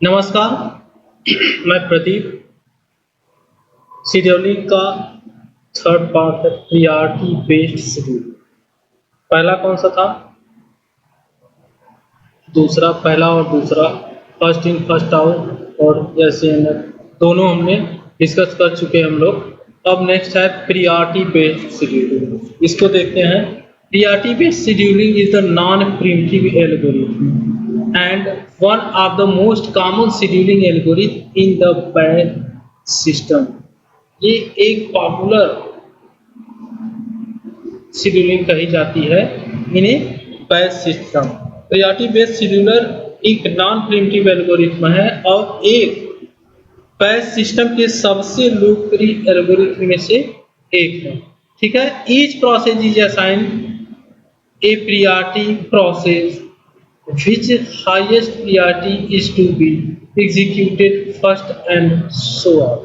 नमस्कार, मैं प्रदीप। शेड्यूलिंग का थर्ड पार्ट है प्रायोरिटी बेस्ड शेड्यूल। पहला कौन सा था? दूसरा, पहला और दूसरा, फर्स्ट इन फर्स्ट आउट और एसएनएफ दोनों हमने डिस्कस कर चुके हैं हम लोग। अब नेक्स्ट है प्रायोरिटी बेस्ड शेड्यूलिंग। इसको देखते हैं। Priority based scheduling is the non preemptive algorithm and one of the most common scheduling algorithm in the batch system। ये एक पॉपुलर शेड्यूलिंग कही जाती है इन्हें batch system. Priority based scheduler एक नॉन प्रिम्प्टिव एल्गोरिथम है और एक बैच सिस्टम के सबसे लोकप्रिय एल्गोरिथम में से एक है। ठीक है। Each process is assign A priority process which highest priority is to be executed first and so on।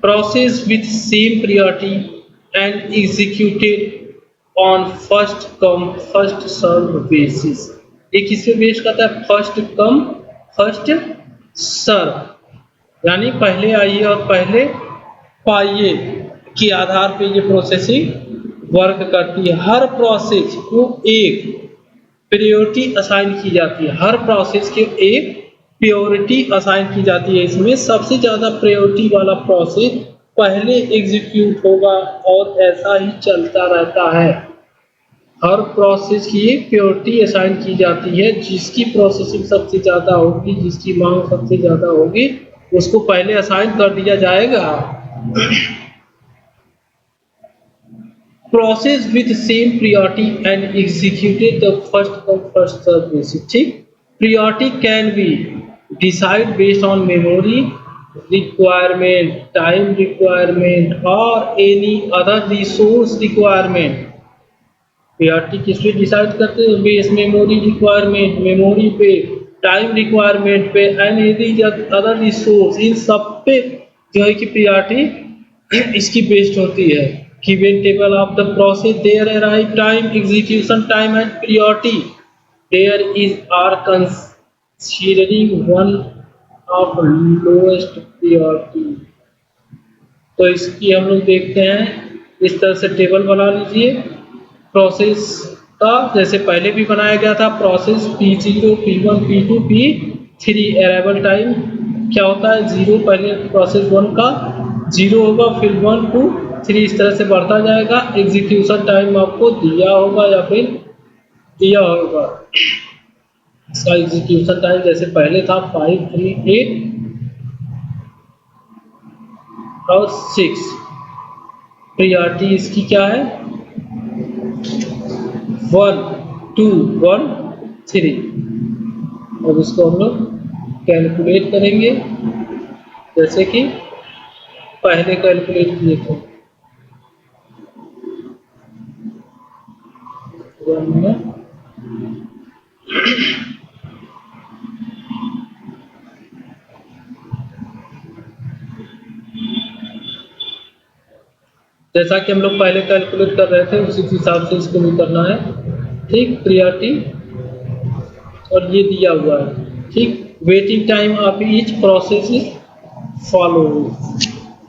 Process with same priority and executed on first come first serve basis। ये किस पे base करता है? First come first serve, यानी पहले आइए और पहले पाइए के आधार पे ये प्रोसेसिंग वर्क करती है। हर प्रोसेस को एक प्रायोरिटी असाइन की जाती है। हर प्रोसेस के एक प्रायोरिटी असाइन की जाती है। इसमें सबसे ज़्यादा प्रायोरिटी वाला प्रोसेस पहले एग्जीक्यूट होगा और ऐसा ही चलता रहता है। हर प्रोसेस की एक प्रायोरिटी असाइन की जाती है। जिसकी प्रोसेसिंग सबसे ज़्यादा होगी, जिसकी मांग सबसे ज़्यादा होगी, उसको पहले असाइन कर दिया जाएगा। Process with same priority and executed the first come first serve basis। ठीक। Priority can be decided based on memory requirement, time requirement or any other resource requirement। Priority किस पे डिसाइड करते हैं? बेस मेमोरी रिक्वायरमेंट, मेमोरी पे, time requirement पे and any other resource, इन सब पे जो है कि प्रायोरिटी इसकी बेस्ड होती है। Given table of the process, there arrive time, execution time and priority। There is are considering one of lowest priority। तो इसकी हम लोग देखते हैं। इस तरह से टेबल बना लीजिए प्रोसेस का, जैसे पहले भी बनाया गया था। Process P0, P1, P2, P3 arrival time क्या होता है? 0। पहले प्रोसेस 1 का 0 होगा, फिर 1, 2, 3 इस तरह से बढ़ता जाएगा। एग्जीक्यूशन टाइम आपको दिया होगा या फिर दिया होगा। इसका एग्जीक्यूशन टाइम जैसे पहले था 5, 3, 8 और 6। प्रायोरिटी इसकी क्या है? 1, 2, 1, 3। अब इसको हम लोग कैलकुलेट करेंगे जैसे कि पहले कैलकुलेट किए थे। जैसा कि हम लोग पहले कैलकुलेट कर रहे थे उसी हिसाब से इसको भी करना है। ठीक। प्रायोरिटी और ये दिया हुआ है। ठीक। Waiting time of each process is follow.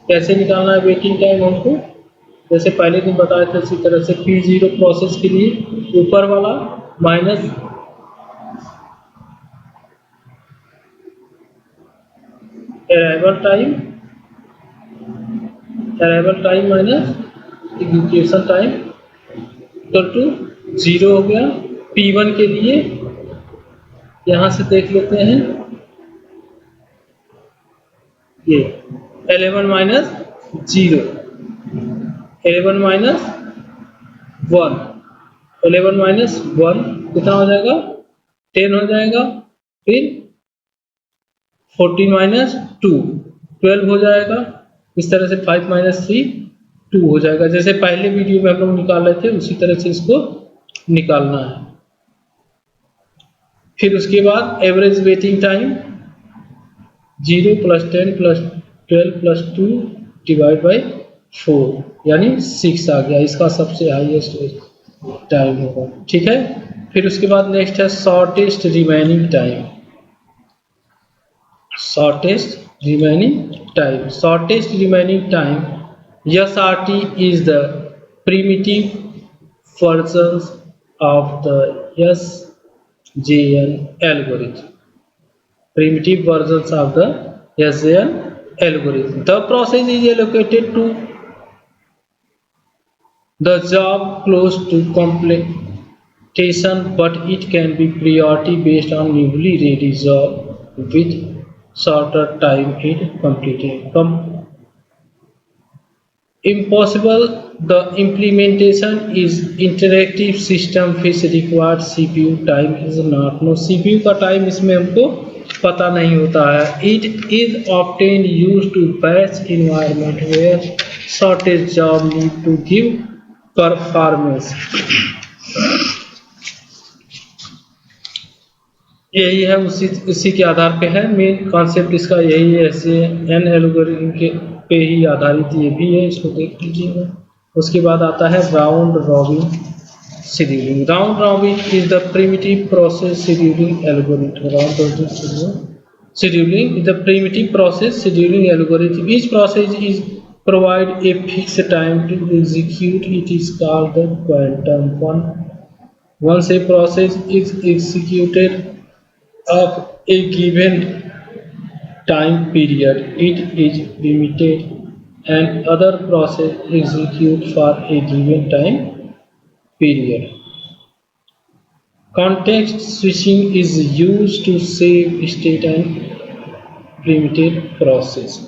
कैसे निकालना है वेटिंग टाइम हमको? जैसे पहले दिन बताए थे उसी तरह से P0 प्रोसेस के लिए ऊपर वाला minus arrival time minus execution time equal to 0 हो गया। P1 के लिए यहाँ से देख लेते हैं, ये 11 माइनस 0, 11 माइनस 1, 11 माइनस 1 कितना हो जाएगा? 10 हो जाएगा। फिर 14 माइनस 2, 12 हो जाएगा। इस तरह से 5 माइनस 3, 2 हो जाएगा। जैसे पहले वीडियो में हम लोग निकाल रहे थे उसी तरह से इसको निकालना है। फिर उसके बाद average waiting time 0 plus 10 plus 12 plus 2 divide by 4 यानी 6 आ गया। इसका सबसे हाईएस्ट टाइम होगा। ठीक है। फिर उसके बाद नेक्स्ट है shortest remaining time. shortest remaining time. Shortest remaining time, SRT, is the primitive version of the SJN algorithm. Primitive versions of the SJN algorithm. The process is allocated to the job close to completion, but it can be priority based on newly ready job with shorter time in completing. Impossible. The implementation is interactive system which requires CPU. Time is not no CPU का time इसमें हमको पता नहीं होता है. It is often used to batch environment where shortest job need to give performance. यही है, उसी के आधार पे है. मेन कॉन्सेप्ट इसका यही है. ऐसे एन एल्गोरिथम के पे ही आधारित ये भी है, इसको देख लीजिएगा. उसके बाद आता है round robin scheduling. Round robin is the primitive process scheduling algorithm. Round robin scheduling is the primitive process scheduling algorithm. Each process is provide a fixed time to execute. It is called the quantum one. Once a process is executed of a given time period, it is limited and other process execute for a given time period. Context switching is used to save state and primitive process.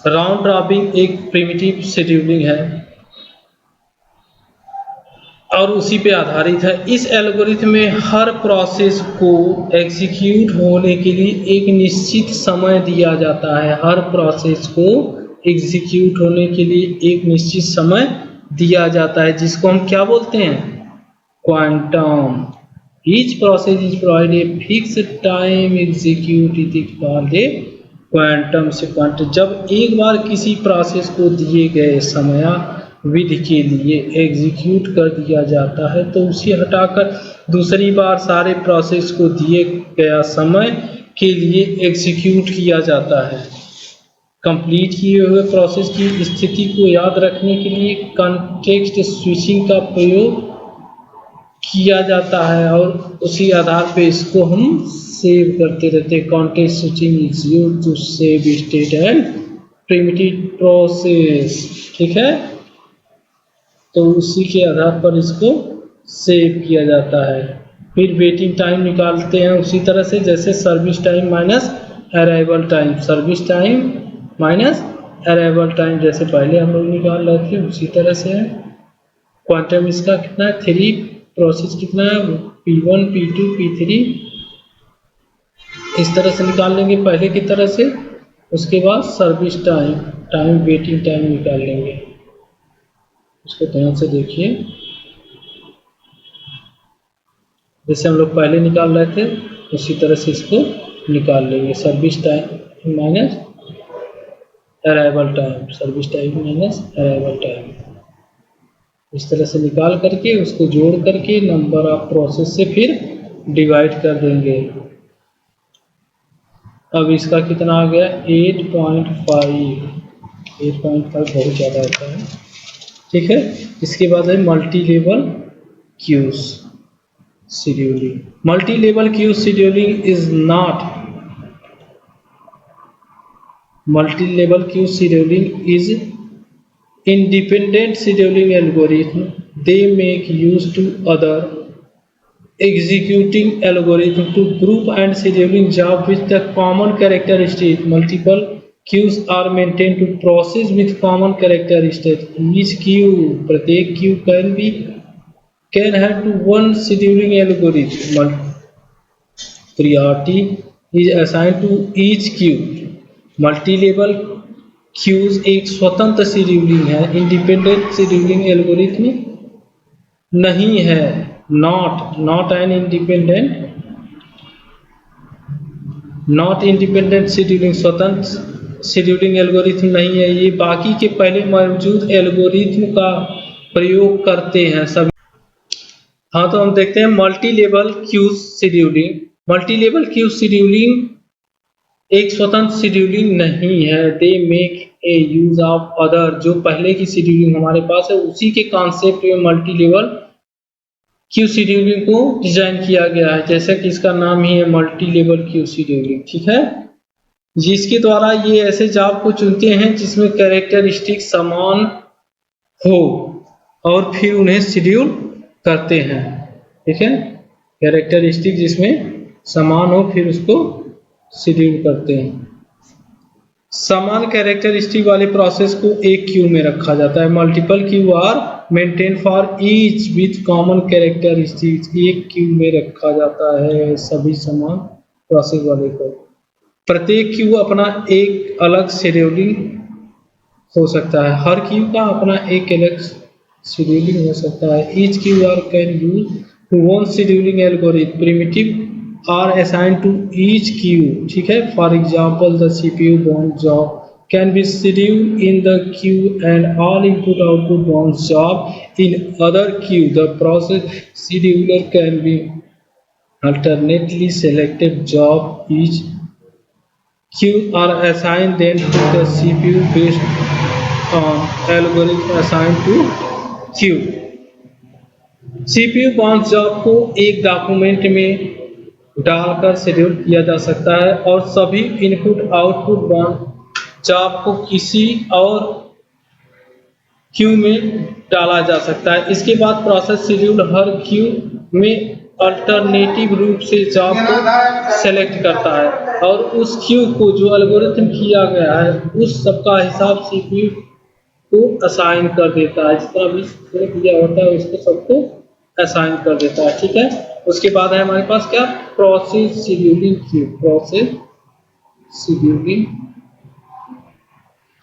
Round robin एक primitive scheduling है और उसी पे आधारित है. इस algorithm में हर process को एग्जीक्यूट होने के लिए एक निश्चित समय दिया जाता है. हर प्रोसेस को एग्जीक्यूट होने के लिए एक निश्चित समय दिया जाता है, जिसको हम क्या बोलते हैं? Quantum. Each process is provide a fix time execute, it is called a quantum sequence. जब एक बार किसी प्रोसेस को दिए गए समयावधि के लिए एग्जीक्यूट कर दिया जाता है तो उसे हटाकर दूसरी बार सारे प्रोसेस को दिए गया समय के लिए एग्जीक्यूट किया जाता है. कंप्लीट किए हुए प्रोसेस की स्थिति को याद रखने के लिए कॉन्टेक्स्ट स्विचिंग का प्रयोग किया जाता है और उसी आधार पे इसको हम सेव करते रहते हैं. Context switching is used to save state and primitive process. ठीक है, तो उसी के आधार पर इसको सेव किया जाता है. फिर वेटिंग टाइम निकालते हैं उसी तरह से, जैसे service time minus arrival time. Service time minus arrival time जैसे पहले हम लोग निकाल रहे थे उसी तरह से है. क्वांटम इसका कितना है? 3 प्रोसेस कितना है? P1 P2 P3 इस तरह से निकाल लेंगे पहले की तरह से. उसके बाद सर्विस टाइम वेटिंग टाइम निकाल लेंगे. इसको ध्यान से देखिए, जैसे हम लोग पहले निकाल रहे थे उसी तरह से इसको निकाल लेंगे. Service time minus arrival time, service time minus arrival time, इस तरह से निकाल करके उसको जोड़ करके नंबर ऑफ प्रोसेस से फिर डिवाइड कर देंगे. अब इसका कितना आ गया? 8.5. 8.5 बहुत ज़्यादा होता है. ठीक है, इसके बाद है multi level queues scheduling. Multi level queues scheduling is not multi-level queue scheduling is independent scheduling algorithm. They make use to other executing algorithm to group and scheduling job with the common characteristic. Multiple queues are maintained to process with common characteristics. Each queue, प्रत्येक queue can have to one scheduling algorithm. Priority is assigned to each queue. Multi level queues एक स्वतंत्र शेड्यूलिंग है, independent scheduling algorithm नहीं है. Not an independent scheduling, स्वतंत्र scheduling algorithm नहीं है. ये बाकी के पहले मौजूद एल्गोरिथम का प्रयोग करते हैं सभी. हाँ, तो हम देखते हैं multi level queues scheduling. Multi level queues scheduling एक स्वतंत्र शेड्यूलिंग नहीं है। They make a use of other, जो पहले की शेड्यूलिंग हमारे पास है उसी के कॉन्सेप्ट में मल्टी लेवल क्यू शेड्यूलिंग को डिजाइन किया गया है, जैसा कि इसका नाम ही है मल्टी लेवल क्यू शेड्यूलिंग। ठीक है, जिसके द्वारा ये ऐसे जॉब को चुनते हैं जिसमें कैरेक्टरिस्टिक समान हो और फिर उन्हें शेड्यूल करते हैं। ठीक है, कैरेक्टरिस्टिक जिसमें समान हो फिर उसको शेड्यूल करते हैं। समान कैरेक्टरिस्टिक वाले प्रोसेस को एक क्यू में रखा जाता है। Multiple Q R maintain for each with common characteristics, एक क्यू में रखा जाता है सभी समान प्रोसेस वाले को। प्रत्येक क्यू अपना एक अलग शेड्यूलिंग हो सकता है, हर क्यू का अपना एक अलग शेड्यूलिंग हो सकता है। Each queue are can use to one scheduling algorithm primitive are assigned to each queue। ठीक है, for example the CPU bound job can be scheduled in the queue and all input output bound job in other queue। The process scheduler can be alternately selected job each queue are assigned then to the CPU based on algorithm assigned to queue। CPU bound job को एक document में डालकर schedule किया जा सकता है और सभी इनपुट आउटपुट बाउंड जॉब को किसी और क्यू में डाला जा सकता है। इसके बाद प्रोसेस शेड्यूल हर क्यू में अल्टरनेटिव रूप से जॉब को सेलेक्ट करता है और उस क्यू को जो एल्गोरिथम किया गया है उस सबका हिसाब सीपीयू को असाइन कर देता है। जितना भी किया होता है उसको सबको असाइन कर देता है। ठीक है, उसके बाद है हमारे पास क्या, process scheduling Q. Process scheduling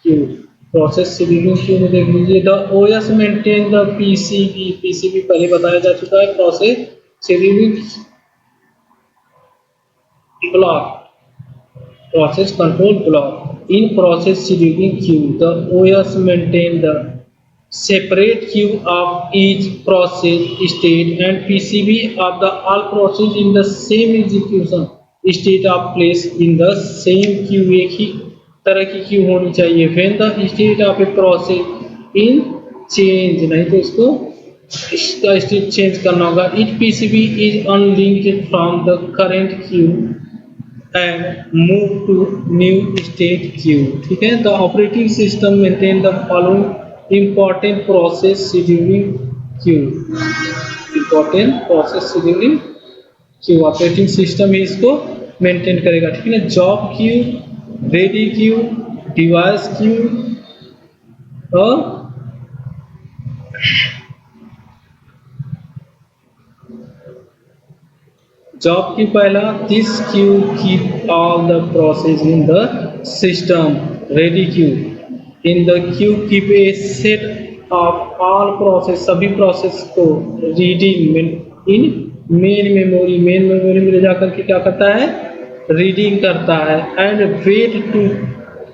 Q, process scheduling Q में देख लीजिए the OS maintain the PCB. PCB पहले बताया जा चुका है। Process scheduling block, process control block. In process scheduling Q the OS maintain the separate queue of each process state and PCB of the all process in the same execution state of place in the same queue। एक ही तरह की Q होनी चाहिए। when the state of a process in change, नहीं तो इसको इसका state change करना होगा। each PCB is unlinked from the current queue and move to new state queue। ठीक है, the operating system maintain the following important process scheduling queue। important process scheduling queue operating system ही इसको maintain करेगा। ठीक है ना, job queue, ready queue, device queue और job queue पहला, this queue keep all the process in the system. Ready queue, in the queue keep a set of all process, सभी process को reading in main memory, main memory में ले जाकर के क्या करता है, रीडिंग करता है। And wait to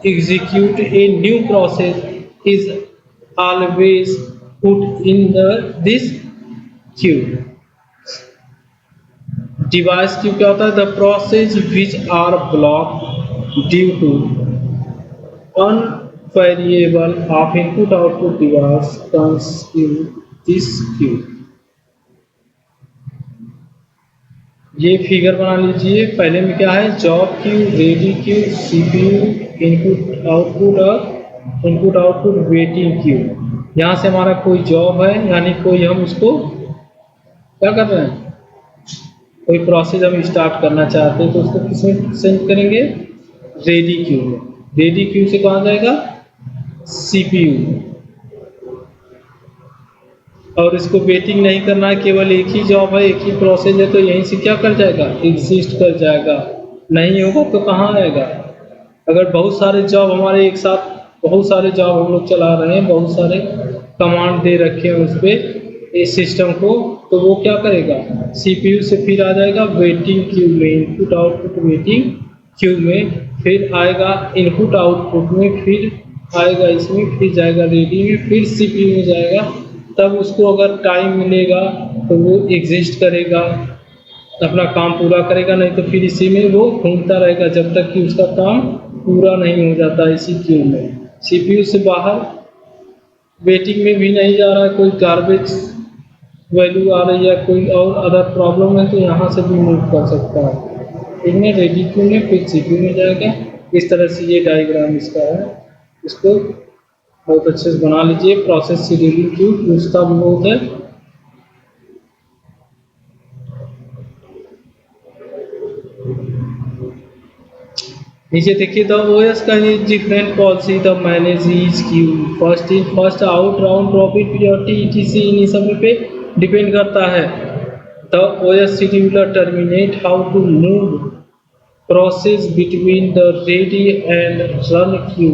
execute a new process is always put in the this queue. Device queue क्या होता है, the process which are block due to variable of input output device comes in this queue। ये figure बना लीजिए। पहले में क्या है, job queue, ready Q, CPU, input output और इनपुट आउटपुट वेटिंग क्यू। यहाँ से हमारा कोई जॉब है यानी कोई हम उसको क्या कर रहे हैं, कोई प्रोसेस हम स्टार्ट करना चाहते हैं तो उसको किसमें सेंड करेंगे, रेडी क्यू में। रेडी क्यू से कहाँ जाएगा, सीपीयू। और इसको वेटिंग नहीं करना है, केवल एक ही जॉब है, एक ही प्रोसेस है तो यहीं से क्या कर जाएगा, एग्जिस्ट कर जाएगा। नहीं होगा तो कहाँ आएगा। अगर बहुत सारे जॉब हमारे एक साथ, बहुत सारे जॉब हम लोग चला रहे हैं, बहुत सारे कमांड दे रखे हैं उस पर इस सिस्टम को, तो वो क्या करेगा, सीपीयू से फिर आ जाएगा वेटिंग क्यू में, इनपुट आउटपुट वेटिंग क्यू में, फिर आएगा इनपुट आउटपुट में, फिर आएगा इसमें, फिर जाएगा रेडी में, फिर सीपीयू में जाएगा। तब उसको अगर टाइम मिलेगा तो वो एग्जिस्ट करेगा, अपना काम पूरा करेगा, नहीं तो फिर इसी में वो घूमता रहेगा जब तक कि उसका काम पूरा नहीं हो जाता इसी क्यू में। सीपीयू से बाहर वेटिंग में भी नहीं जा रहा है, कोई गार्बेज वैल्यू आ रही है, कोई और अदर प्रॉब्लम है तो यहाँ से भी मूव कर सकता है। इनमें रेडी क्यू में फिर सीपीयू में जाएगा। इस तरह से ये डायग्राम इसका है, इसको बहुत अच्छे से बना लीजिए। प्रोसेस शेड्यूलिंग क्यू पूछता भी बहुत है। नीचे देखिए, द ओएस का different policy the manage each queue first in first out round robin periodic ETC इन सब पे डिपेंड करता है। The OS scheduler terminate how to move process between the ready and run queue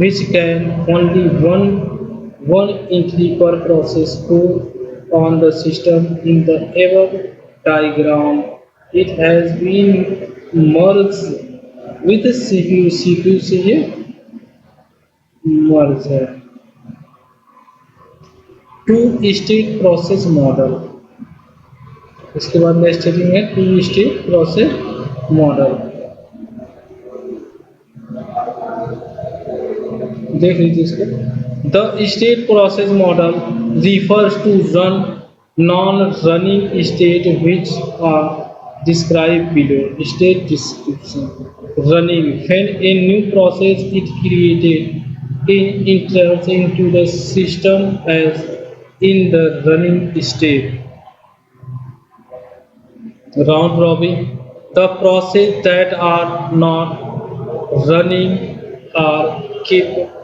which can only one entry per process go on the system in the above diagram. It has been merged with the CPU। CPU से ये merge है। To state process model, इसके बाद next heading है to state process model. देख लीजिए इसको। The state process model refers to run non-running state which are described below. State description: running, when a new process is created it enters into the system as in the running state. Round robin: the process that are not running are kept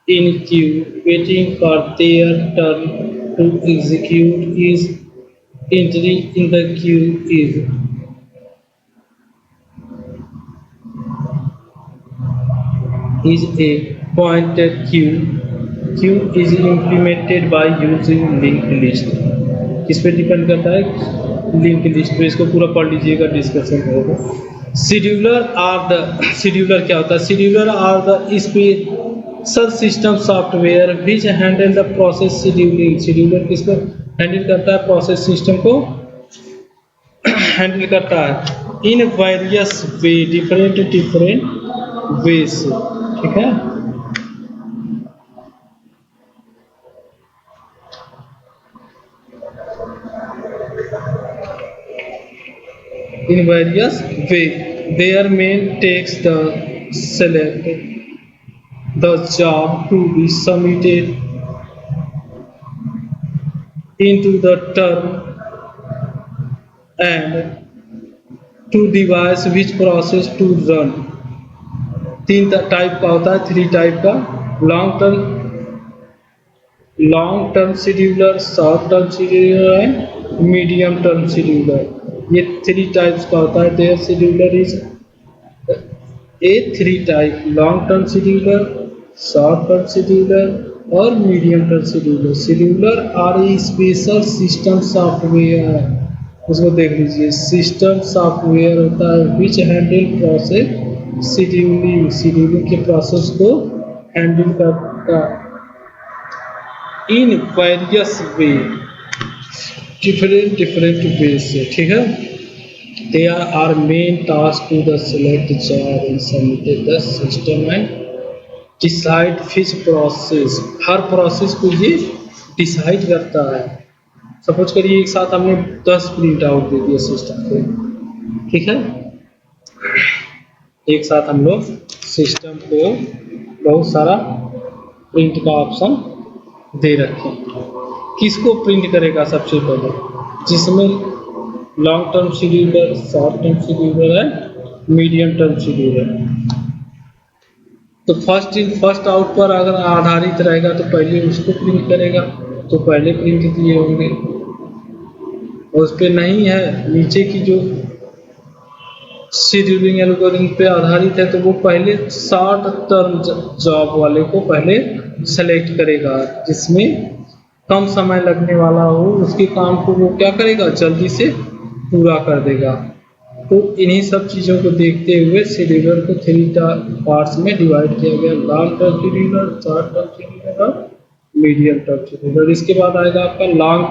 in queue waiting for their turn to execute. Is entry in the queue is a pointed queue. Queue is implemented by using linked list। किस पे depend करता है? Link list पे। इसको पूरा पढ़ लीजिएगा, discussion होगा। शेड्यूलर क्या होता है? Scheduler are the special system software which handle the process scheduling. Scheduler किसको हैंडल करता है? प्रोसेस सिस्टम को हैंडल करता है in various way, different ways. ठीक है। In various way, their main takes the select the job to be submitted into the term and to devise which process to run। तीन type का होता है, three type का। Long term scheduler, short term scheduler and medium term scheduler. ये three types का होता है। There scheduler is a three type: long term scheduler, short term scheduler और medium term scheduler. Scheduler are a special system software, उसको देख लीजिए। System software होता है which handle process scheduling, scheduling के प्रोसेस को हैंडल करता in various way, different way से। ठीक है। There are main task to the select job and submit the system and decide which process. हर प्रोसेस को ये डिसाइड करता है। सपोज करिए एक साथ हमने 10 प्रिंट आउट दे दिया सिस्टम को। ठीक है। एक साथ हम लोग सिस्टम को बहुत सारा प्रिंट का ऑप्शन दे रखे। किसको प्रिंट करेगा? सबसे पहले जिसमें long term scheduler, short term scheduler है, मीडियम टर्म शेड्यूलर। तो फर्स्ट इन फर्स्ट आउट पर अगर आधारित रहेगा तो पहले उसको प्रिंट करेगा, तो पहले प्रिंट किए होंगे। उस पर नहीं है, नीचे की जो शेड्यूलिंग एल्गोरिथम पे आधारित है तो वो पहले शॉर्ट टर्म जॉब वाले को पहले सेलेक्ट करेगा, जिसमें कम समय लगने वाला हो, उसके काम को वो क्या करेगा? जल्दी से पूरा कर देगा। तो इन्हीं सब चीज़ों को देखते हुए शेड्यूलर को थ्री पार्ट्स में डिवाइड किया गया: long term scheduler, short term scheduler और मीडियम टर्म शेड्यूलर। इसके बाद आएगा आपका लॉन्ग टर्म